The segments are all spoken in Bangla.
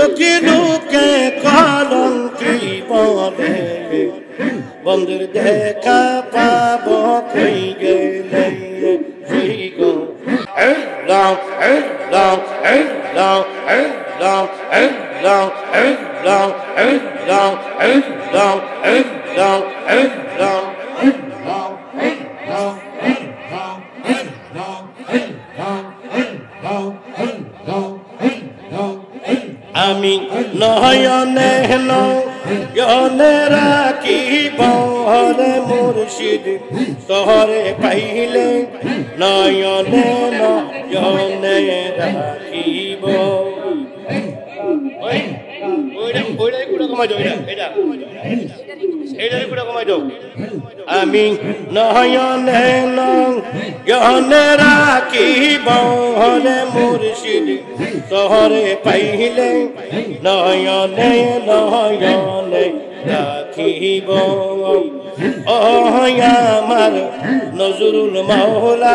চোখে লোকে কলঙ্কি বলে বন্ধুর দেখা পাব কই গেলে সেই গো লাও লাও লাও লাও লাও লাও লাও লাও লাও লাও আমি নয়নে নয়নে রাখিব হরে মুর্শিদ শহরে পাইলে নয়নে নয়নে রাখিব আমি নয়নে নয়নে রাখিব হরে মুর্শিদ শহরে পাইলে নয়নে নয়নে রাখিব ও আমার নজরুল মাওলা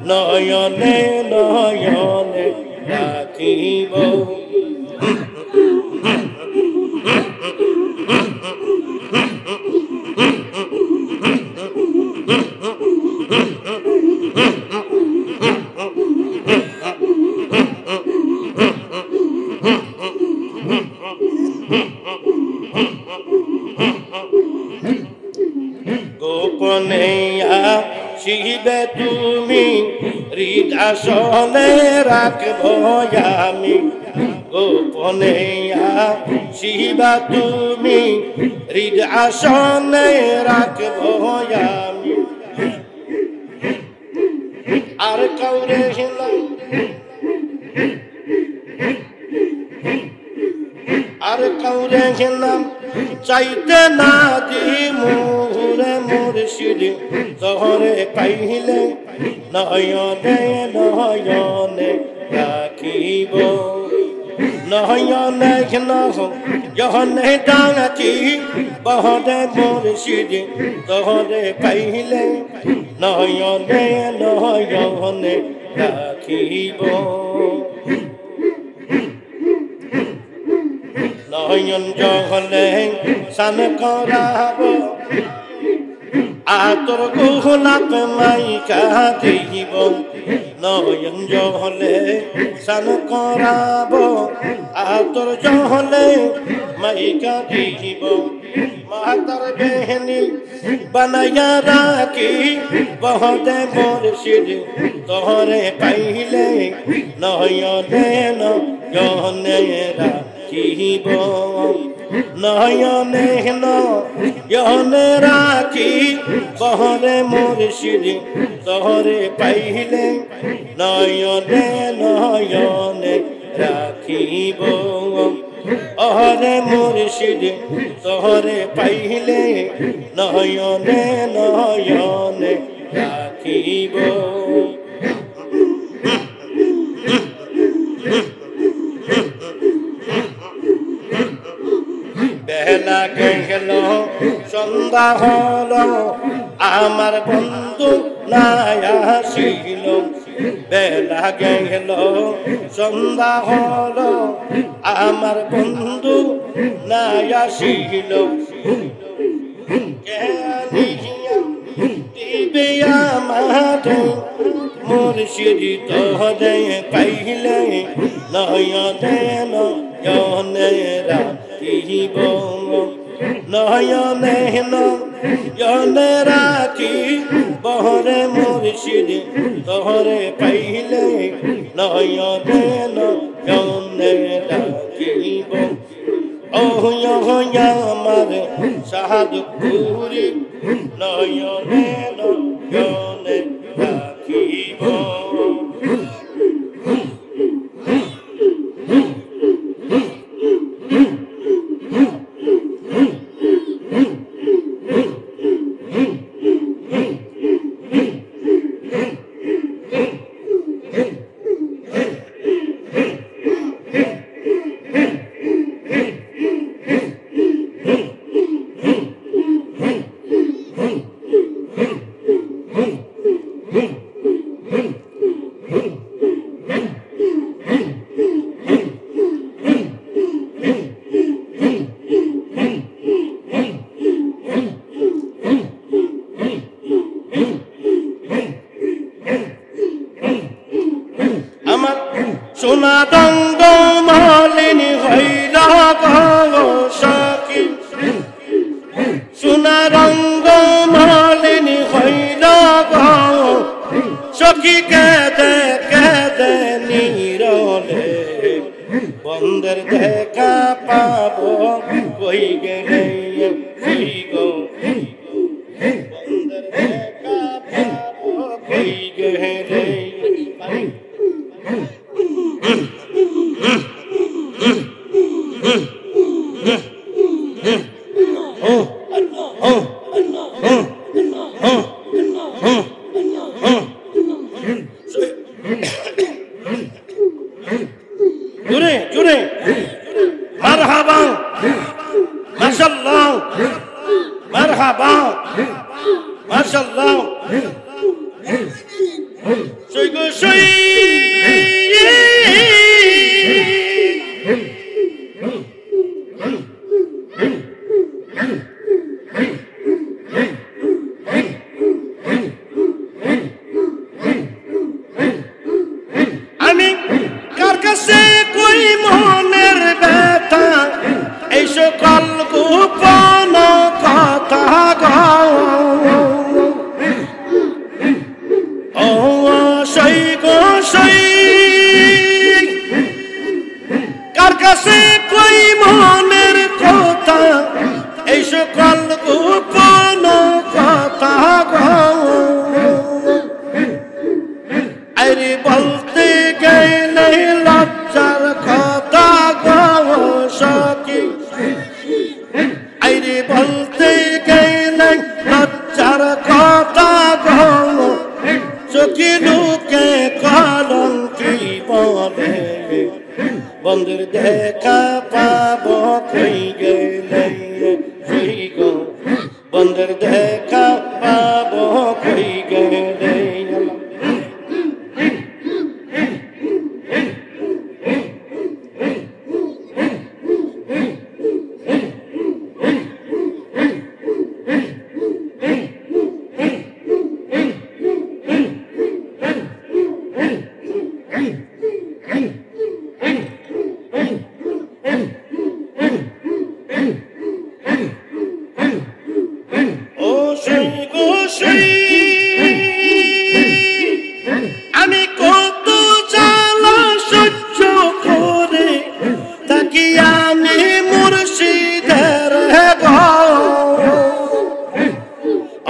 নয়নে নয়নে রাখিব গোপনে আসিবে তুমি হৃদ আসনে রাখব আমি গোপনে আসিবা তুমি হৃদ আসনে রাখব আমি আর কাউরে আর কাউরে গেলাম চাইতে না দি মুহুরে মুর্শিদ শহরে পাইলে নয়নে নয়নে রাখিব নয়নে যহনে ডাকি বহরে মুর্শিদ শহরে পাইলে নয়নে নয়নে রাখিব নয়ন জহলে সান করাব আতর গোলাপ মাইকা দিব নয়ন জহলে সান করাব আতর জহলে মাইকা দিব মাতার বেহনি বানায়া রাখি বহদে মুর্শিদ তোহরে পাইলে নয়নে নয়নে রাখিব নয়নে নয়নে রাখি বহরে মুর্শিদ তোহরে পাইলে নয়নে নয়নে রাখিব অহরে মুর্শিদ তোহরে পাইলে নয়নে নয়নে রাখিব বেলা গেল সন্ধ্যা হল আমার বন্ধু নাই আসিল বেলা গেল সন্ধ্যা হল আমার বন্ধু নাই আসিল দিবে আমারে মুর্শিদ তোহরে পাইলে নয়নে নয়নে রাখিব নয়নে নয়নে রাখি বহরে মুর্শিদ তোহরে পাইলে নয়নে নয়নে রাখিব ও আমার সাধুপুরি নয়নে নয়নে রাখিব সোনা রঙ্গ মলিন হইল গো সখী সোনা রঙ্গ মলিন হইল গো সখী কেদে কেদে নীরলে বন্ধের দেখা পাবো কই গেলে কই গো বন্ধের দেখা পাবো কই গেলে জুড়ে জুড়ে মারহাবা মাশাআল্লাহ মারহাবা মাশাআল্লাহ সই গো সই আমি কার কাছে কই মনের ব্যথা এই সকল গোপন কথা গো সই গো সই কার কাছে কই মনের কথা এই সকল গোপন কথা গো আরে বলতে গেলে লজ্জার কথা গো সখী আরে বলতে গেলে লজ্জার কথা গো সখী লোকে কলঙ্কি বলে বন্ধুর দেখা পাবো কই গেলে কই গো বন্ধুর দেখা পাবো কই গেলে ও সই গো সই আমি কত জ্বালা সহ্য করে থাকি আমি মুর্শিদের গো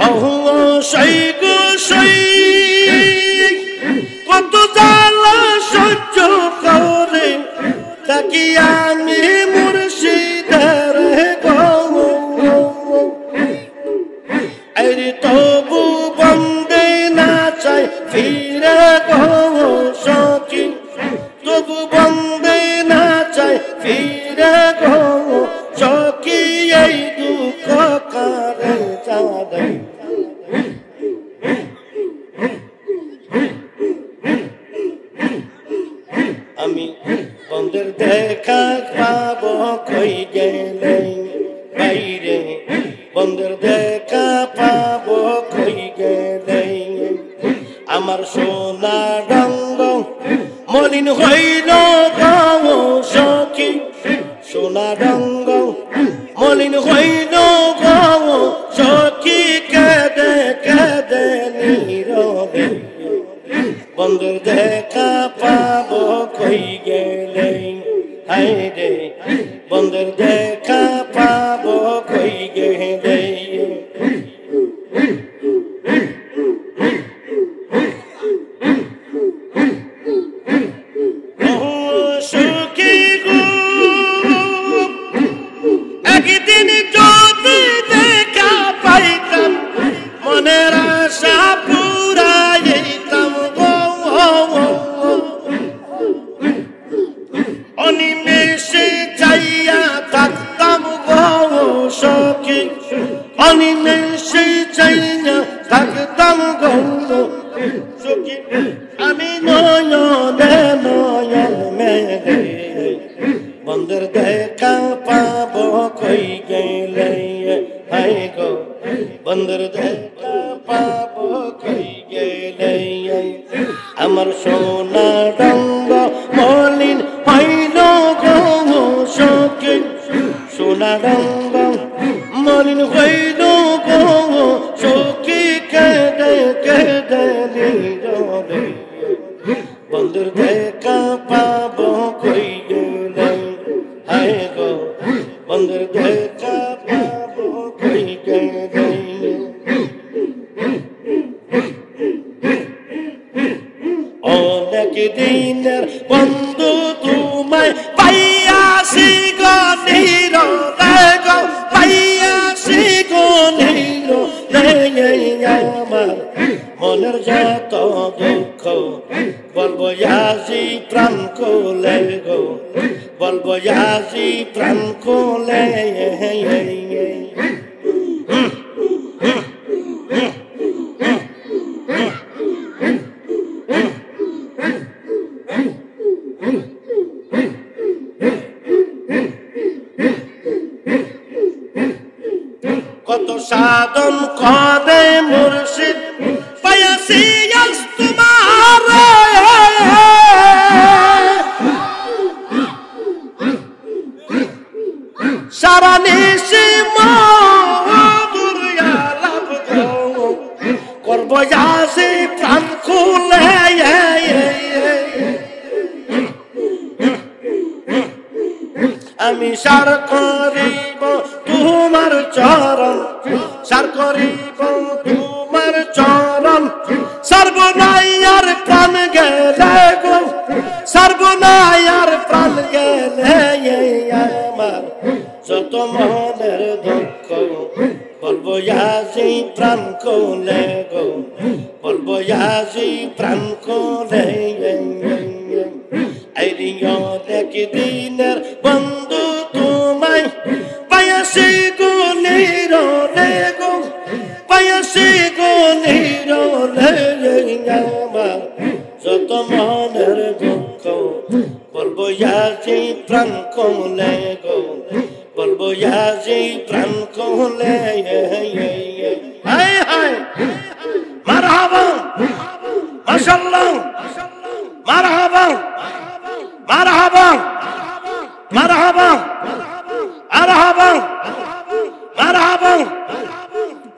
ও সই গো সই কত জ্বালা সহ্য করে থাকি আমি মুর্শিদের গো আরে তবু বন্দে না চাই ফিরে গো সখী তবু বন্দে না চাই ফিরে গো সখী এই দুঃখ কারে যাবে আমি বন্ধের দেখা পাবো কই গেলে বাইরে বন্ধের দেখা পাবো কই গেলে আমার সোনা রঙ্গ মলিন হইল গো সখী সোনা রঙ্গ মলিন হইল গো সখী কেদে কেদে নীরবে বন্ধুর দেখা পাবো কই গেলে হায়রে বন্ধুর দেখা পাবো কই গেলে সুখী গো একদিন যদি দেখা পাইতাম মনের আশা পুরাইতাম গো অনিমেষে যাইয়া থাকতাম গো সখী অনিমেষে যাইয়া থাকতাম গো সখী আমি নয়নে নয়ন মেলে বন্ধুর দেখা পাবো কই গেলে হায় গো বন্ধুর দেখা পাবো কই গেলে আমার সোনা রঙ্গ সোনারঙ্গ মলিন হইল গো সখী কেঁদে কেঁদে নীরবে বন্ধুর দেখা পাবো কই গেলে হায় গো বন্ধুর দেখা পাবো কই গেলে অনেক দিনের বন্ধু তোমায় পাইয়াছি গো নীরবে গো পাইয়াছি গো নীরবে আমার মনের যত দুঃখ বলবো আজি প্রাণ কোলে গো বলবো আজি প্রাণ কোলে কত সাধন করে মুর্শিদ পায়াসি আজ তোমার সারা নিশি মধুর আলাপ করব আজি প্রাণ খুলে আমি সার করিব তোমার চরণ সার করিব তোমার চরণ সর্বনায়ার প্রাণ গেলে গো সর্বনায়ার প্রাণ গেলে আমার যত মনের দুঃখ বলবো আজি প্রাণ কোলে গো বলবো আজি প্রাণ কোলে অনেক দিনের বন্ধু তোমায় পায়াসি গো নীরবে গো পায়াসি গো নীরবে আমার যত মনের দুঃখ বলবো আজি প্রাণ কোলে গো বলবো আজি প্রাণ কোলে হায় হায় মারহাবা মাশাআল্লাহ মারহাবা মারহাবা মারহাবা মারহাবা মারহাবা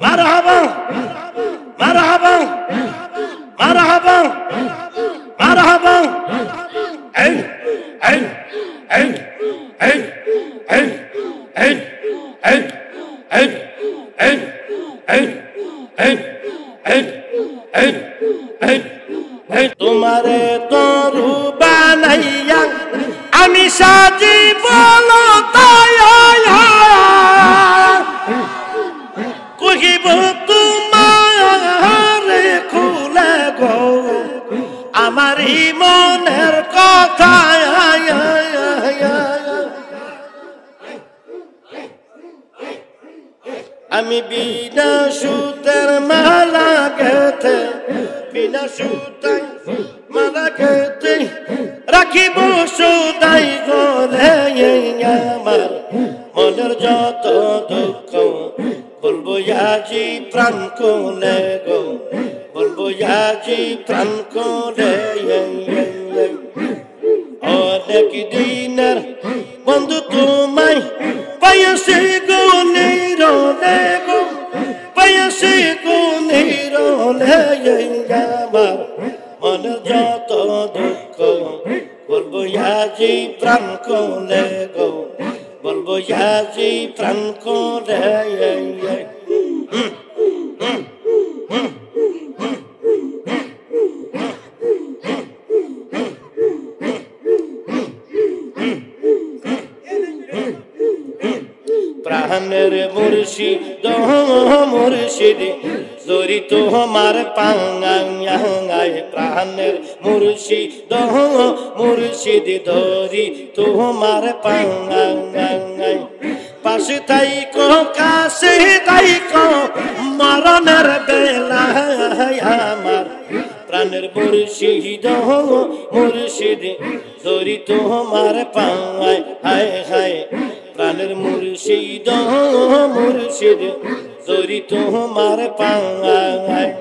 মারহাবা মারহাবা মারহাবা মারহাবা এই এই এই এই এই এই এই এই এই এই এই এই এই এই এই তোমারে তরু বানাইয়া আমি সাজি বলো তাই কহিব তোমারে খুলে গো আমারই মনের কথা আমি বিনা সুতের মালা গেথে বিনা সুতাই মালা গেথে রাখিব সুদাই গলে আমার মনের যত দুঃখ বলবো আজি প্রাণ কোলে গো বলবো আজি প্রাণ কোলে অনেক দিনের বন্ধু তোমায় পায়াসি গো নীরবে গো পায়াসি গো নীরবে আমার মনের যত দুঃখ বলবো আজি প্রাণ কোলে গো বলবো আজি প্রাণ কোলে প্রাণের মুর্শিদ মুর্শিদ ধরি তোমার পাঙ্গায় প্রাণের মুর্শিদ মুর্শিদ ধরি তোমার পাঙ্গায় পাশে তাইকো কাছে তাইকো মরণের বেলায় আমার প্রাণের মুর্শিদ মুর্শিদ ধরি তোমার পাঙ্গায় হায় হায় প্রাণের মুর্শিদ মুর্শিদ ধরি তোমার পাঙ্গায়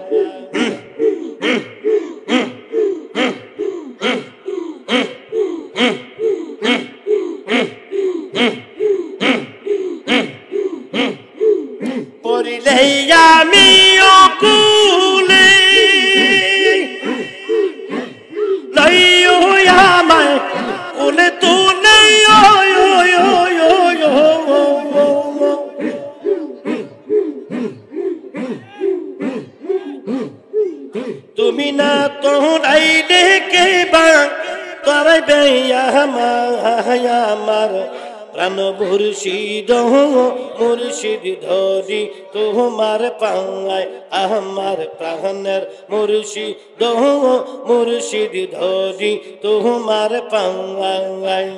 কে বা তোরাই বেয়া আমার প্রাণ মুর্শিদ মুর্শিদ ধরি তোমার পাঙ্গায় আমার প্রাণের মুর্শিদ মুর্শিদ ধরি তোমার পাঙ্গায়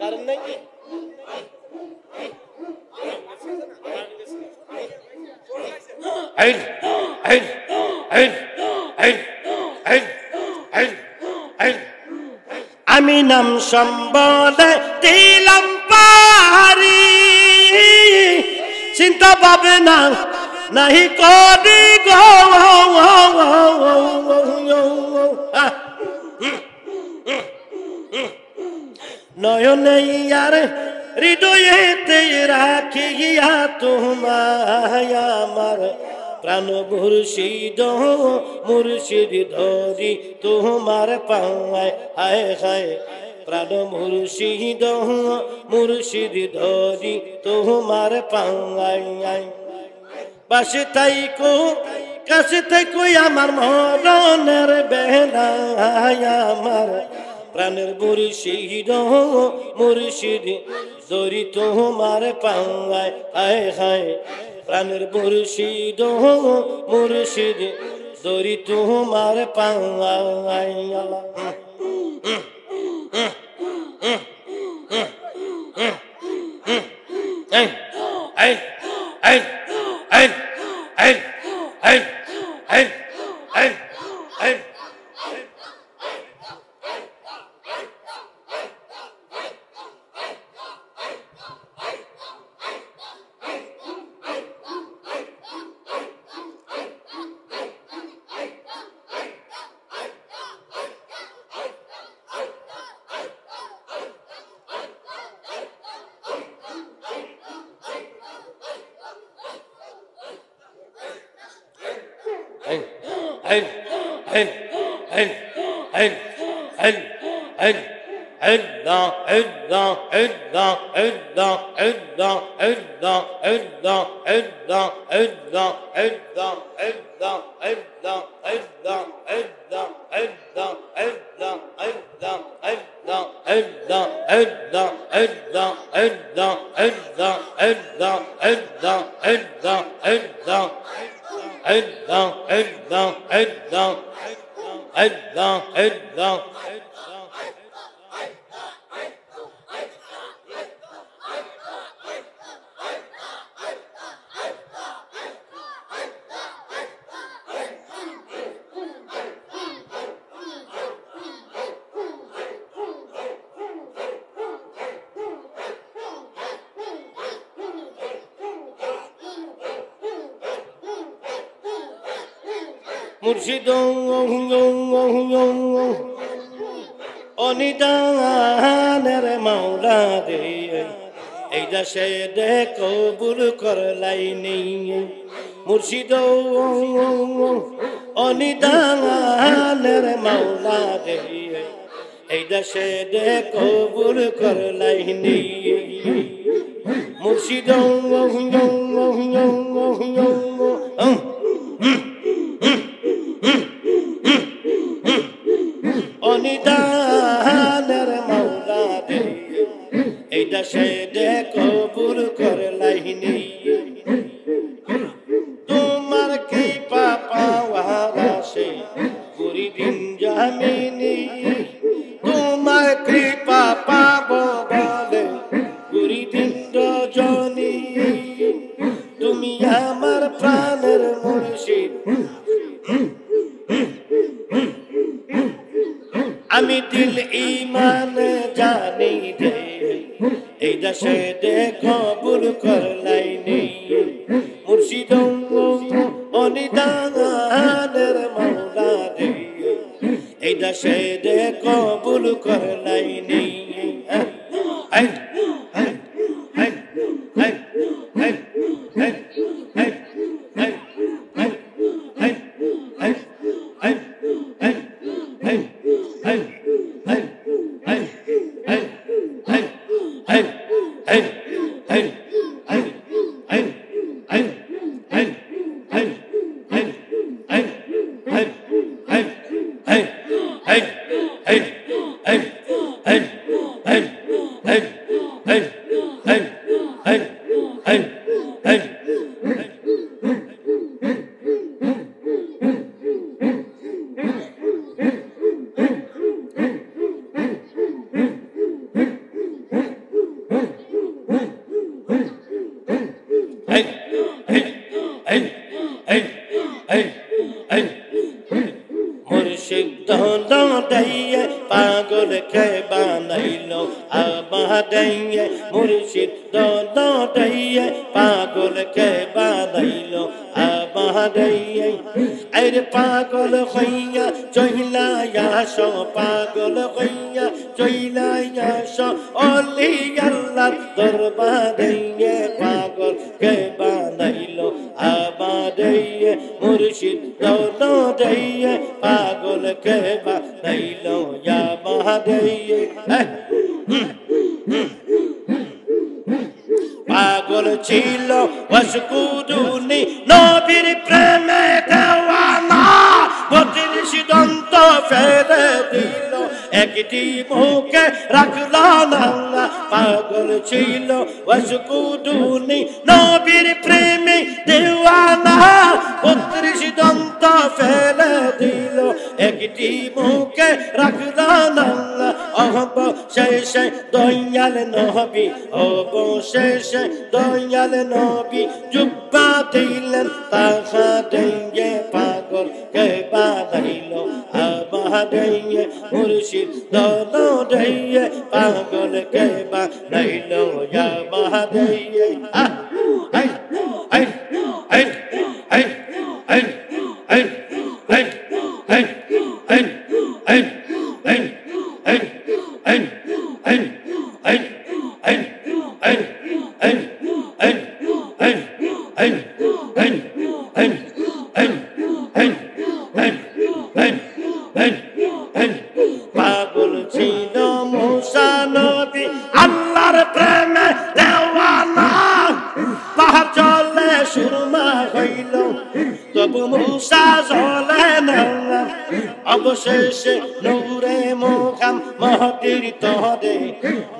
কারণ নাই আমি নাম সম্বলে দিলাম পারি চিন্তা পাবে না নাহি করি গো নয়নে আর হৃদয়েতে রাখিয়া তোমায় আমার প্রাণ মুর্শিদ মুর্শিদ ধরি তোমার পায় হায় হায় প্রাণ মুর্শিদ মুর্শিদ ধরি তোমার পায় পাশে থাইকো কাছে থাইকো আমার মরণের বেলায় আমার প্রাণের মুর্শিদ মুর্শিদ ধরি তোমার পায় হায় হায় প্রাণের মুর্শিদ মুর্শিদ ধরি তোমার পাঙ্গায় মুর্শিদ অনিদানের মাওলা রে এই দেশে দে কবুল করলাই নেই মুর্শিদ অনিদানের মাওলা রে এই দেশে দে কবুল করলাই নেই মুর্শিদ অনিদানের মাওলা রে এই দেশে দে কবুল করলাই নেই তোমার কৃপা পাওয়ার আশে পুরি দিন জামিনী তোমার কৃপা পাব বলে পুরি দিন রজনী তুমি আমার প্রাণের মুর্শিদ আমি দিল ইমান জানি রে এই দেশে দে কবুল করলাই নেই মুর্শিদ অনিদানের মাওলা রে এই দেশে দে কবুল করলাই নেই পাগল কে বানাইলো আমাদেরকে মুর্শিদ দৌড়াইয়ে পাগল কে বানাইলো আমাদেরকে আরে পাগল হইয়া চইলায়া সো পাগল হইয়া চইলায়া সো ওলি আল্লাহ দরবারে পাগল কে বানাইলো আমাদেরকে মুর্শিদ দৌড়াইয়ে পাগল কে বানাইলো আমাদেরকে পাগল ছিল ওয়াসকুদুনি নবীর প্রেমে দেওয়ানা 32 দন্ত ফেলে দিল একটি মুখে রাখলো না পাগল ছিল ওয়াসকুদুনি নবীর প্রেমে দেওয়ানা 32 দন্ত ফেলে দিল একটি মুখে রাখলো না অবশেষে দয়াল নবী অবশেষে দয়াল নবী জুব্বা দিলেন তাহা দেঙ্গে পাগল কে বানাইলো আমাদেরকে মুর্শিদ দৌড়াইয়ে পাগল কে বানাইলো আমাদেরকে I I I I I I I I I I I পাগল ছিল মুসা নবী আল্লাহর প্রেমে দেওয়ানা পাহাড় চলে সুরমা হইল তবু মুসা চলে না অবশেষে নূরে মুহাম্মদের তরে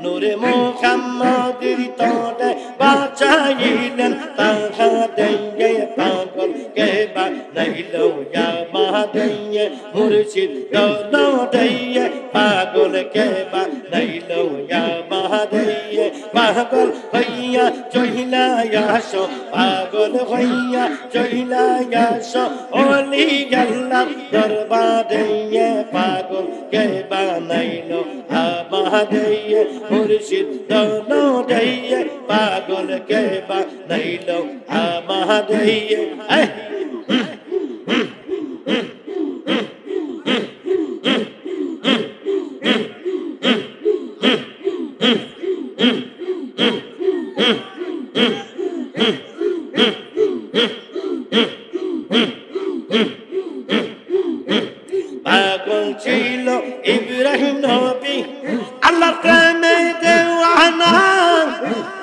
নূরে মুহাম্মদের তরে বাঁচাইলেন তাহা দেঙ্গে পাগল কে বানাইলো আমাদেরকে মুর্শিদ দৌড়াইয়ে পাগল কে বানাইলো আমাদেরকে পাগল হইয়া চইলায়া সো পাগল হইয়া চইলায়া সো ওলি আল্লাহ দরবারে পাগল কে বানাইলো আমাদেরকে মুর্শিদ দৌড়াইয়ে পাগল কে বানাইলো আমাদেরকে পাগল ছিল ইব্রাহিম নবী আল্লাহর প্রেমে দেওয়ানা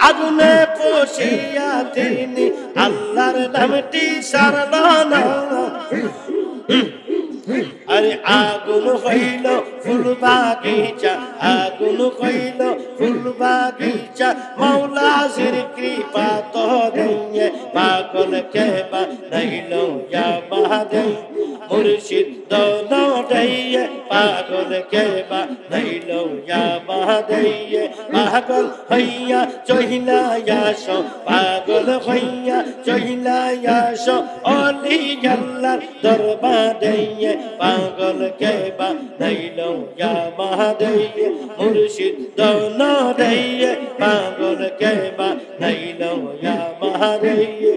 আগুনে পশিয়া তিনি আল্লাহর নামটি সারলো না আরে আগুন হইল ফুল বাগিচা আগুন হইল ফুল বাগিচা মৌলাজির কৃপা তো দিয়ে পাগল কে বানাইলো আমাদেরকে মুর্শিদ দৌড়াইয়ে পাগল কে বানাইলো আমাদেরকে পাগল হইয়া চইলায়া সো পাগল হইয়া চইলায়া সো ওলি আল্লাহ দরবারে পাগল কে বানাইলো আমাদেরকে মুর্শিদ দৌড়াইয়ে পাগল কে বানাইলো আমাদেরকে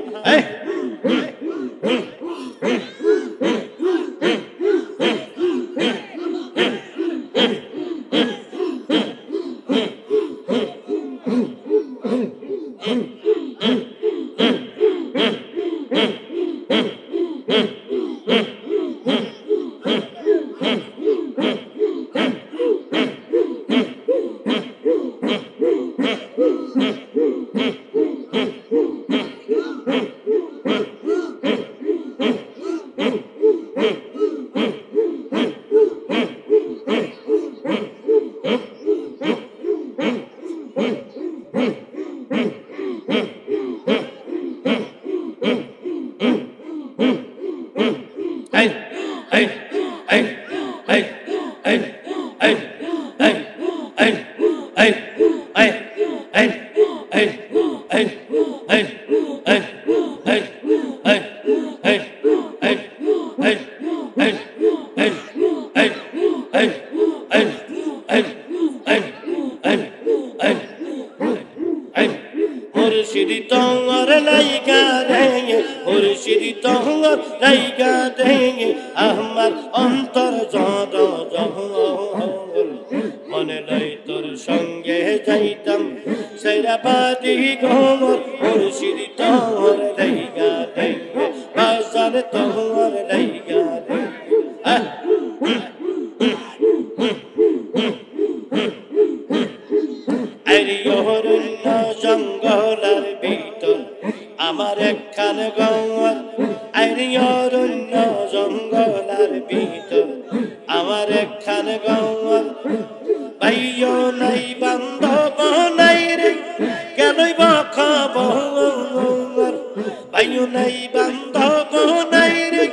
লাইগা রে মুর্শিদ তোমার লাইগা রে আমার অন্তর জড় জহর মনে লই তোর সঙ্গে যাইতাম সেরা বাড়ি ঘর মুর্শিদ তোমার লাইগা রে বাজার তোমার লাইগা রে অরণ্য জঙ্গলের ভিতর আমার একখান ঘর অরণ্য জঙ্গলের ভিতর আমার একখান ঘর ভাইও নাই বান্ধব নাই রে কেনই বা খবর ভাইও নাই বান্ধব নাই রে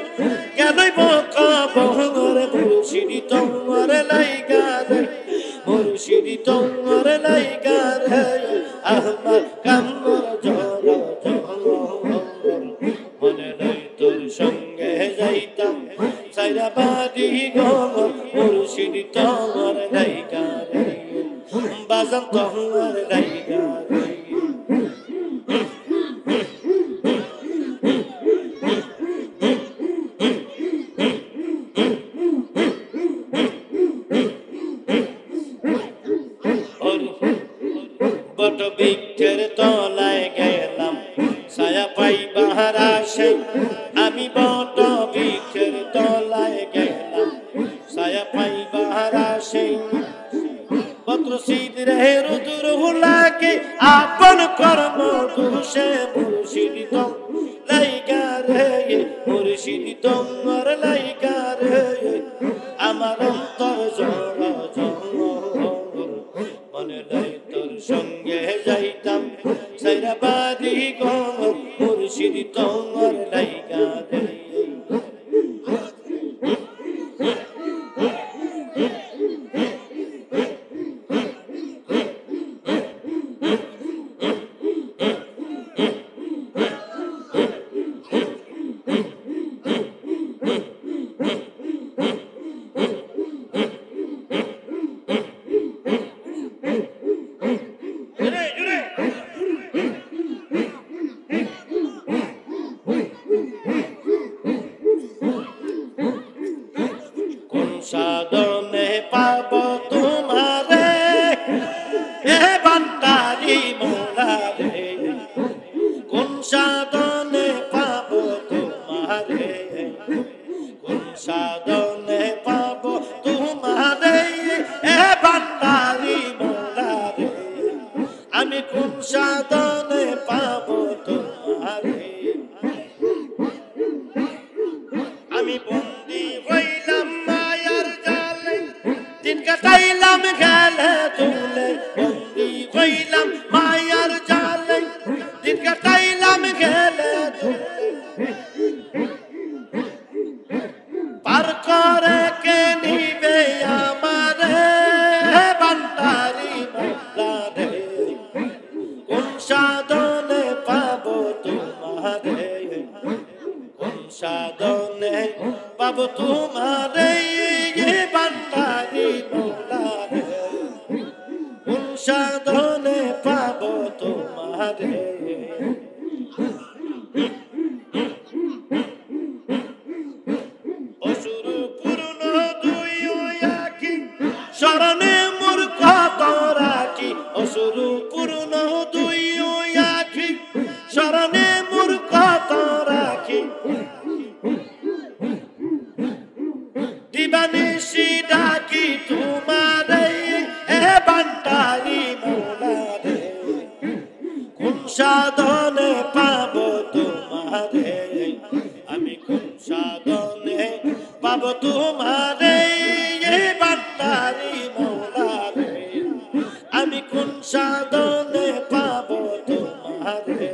কেনই বা খবর মুর্শিদ তোমার লাইগা রে মুর্শিদ তোমার লাইগা রে আমার কামর জড় মনে নাই তোর সঙ্গে যাইতাম সাইরা বাড়ি ঘর মুর্শিদ তোমার লাইগা রে বাজান তোমার লাইগা রে বট বৃক্ষের তলায় গেলাম ছায়া পাইবার আশে আমি বট বৃক্ষের তলায় গেলাম ছায়া পাইবার আশে পত্র সিদ্ধে রুদ্র লাগে আপন কর্ম দোষে মুর্শিদ তোম লাইগা রে মুর্শিদ তোমার লাইগা রে আমার অন্তর জড় মনে নাই তোর সঙ্গে যাইতাম সাইরা বাড়ি ঘর মুর্শিদ তোমার লাইগা রে সাধনে পাব তোমারে এ বান্দারি মোরা রে কোন সাধনে পাব তোমারে কোন সাধনে পাব তোমারে এ বান্দারি মোরা রে আমি কোন সাধনে পাব তোমারে আমি বন্দি হইলাম কাটাইলাম খেলে তুলে বন্দি হইলাম মায়ার জালে দিন কাটাইলাম খেলে পার করে কে নিবে আমারে বান্দারি মোরা রে কোন সাধনে পাব তোমারে কোন সাধনে পাব তোমারে বান্দারি মোরা রে কোন সাধনে পাব তোমারে অসুর পূর্ণ দুই আখি শরণে মোর কত রাখি অসুর পূর্ণ দুই আখি শরণে মোর কত রাখি দিবানিশি ডাকি তোমারে এ বান্দারি মোরা রে কোন সাধনে পাব তোমারে আমি কোন সাধনে পাব তোমারে এ বান্দারি মোরা রে আমি কোন সাধনে পাব তোমারে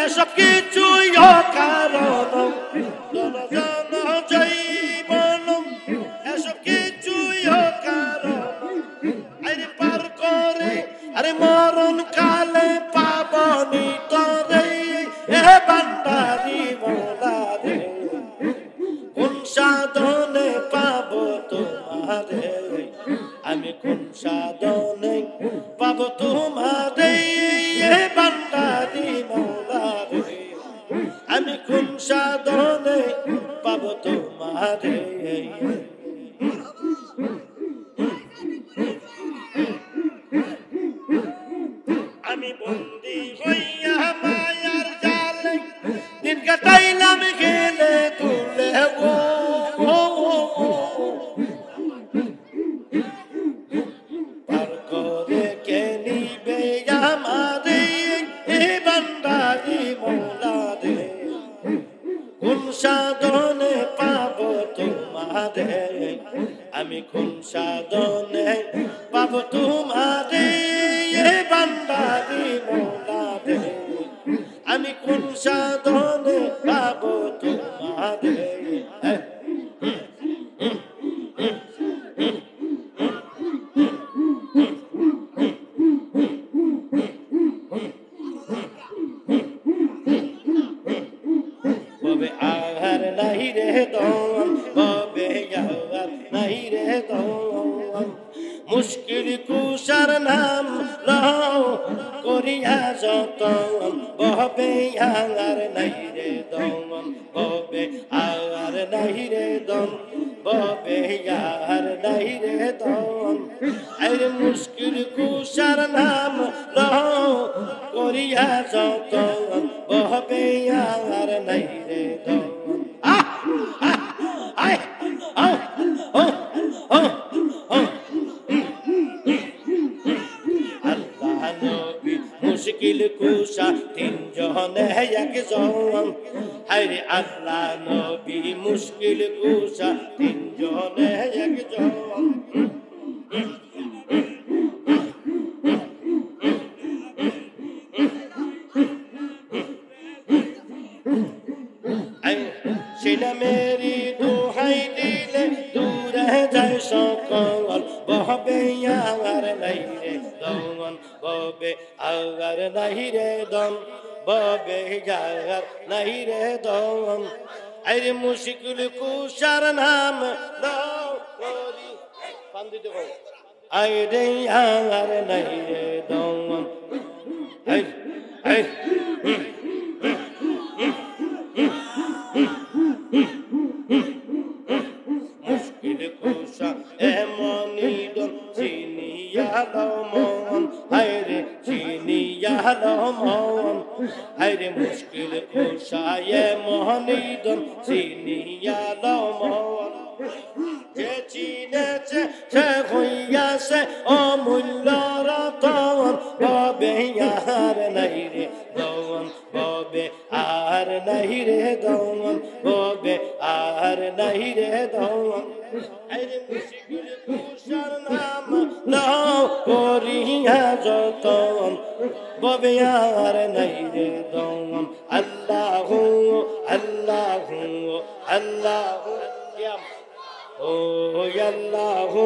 এসব কিছুই অকারণ এসব কিছু পাবো তোমারে আমি কোন সাধনে পাবো তোমারে বান্দারি মৌলারে আমি কোন সাধনে পাবো তোমারে আমি বন্দি হইয়া মায়ার জালে দিন কাটাইলাম গেলে তুলে পার করে কে নিবে আমারে বান্দারি মৌলারে কোন সাধনে পাবো তোমারে আমি কোন সাধনে পাবো তোমারে বান্দারি মৌলারে আমি কোন সাধনে পাবো তোমারে ববে আহার নাই রে দম ববে আহার নাই রে দম মুশকিল কুশার নাম লও করিয়া যতন ববে আহার নাই রে দম ববে আহার নাই রে দম ববে আহার নাই রে দম আরে মুশকিল কুশার নাম লও করিয়া যতন ববে আহার নাই রে দম মুশকিল কুশা তিনজনে একজন হায়রে আল্লাহ নবী মুশকিল কুশা তিনজনে একজন সেনা মেরি দোহাই দিলে দূরে যায় সকল বহবে আর নাই রে দমন ববে আর নাই রে দম ববে আর নাই রে দম আরে মুশকিল কুশার নাম দাও করি পান দিতে কই আরে আর নাই রে দমন আই আই মুশকিল কুশা এমনি দম চিনিয়া মন হায়রে চিনিয়া মন হায়রে মুশকিল কুশা এমনি দম চিনিয়া মন যে চিনেছে সে হইয়াছে অমূল্য রতন ববে আর নাই রে দমন ববে আর নাই রে দমন ববে আর নাই রে দমন আরে মুশকিল কুশার নাম লও করিয়া যতন ববে আর নাই রে দমন আল্লাহু আল্লাহু আল্লাহু ও আল্লাহু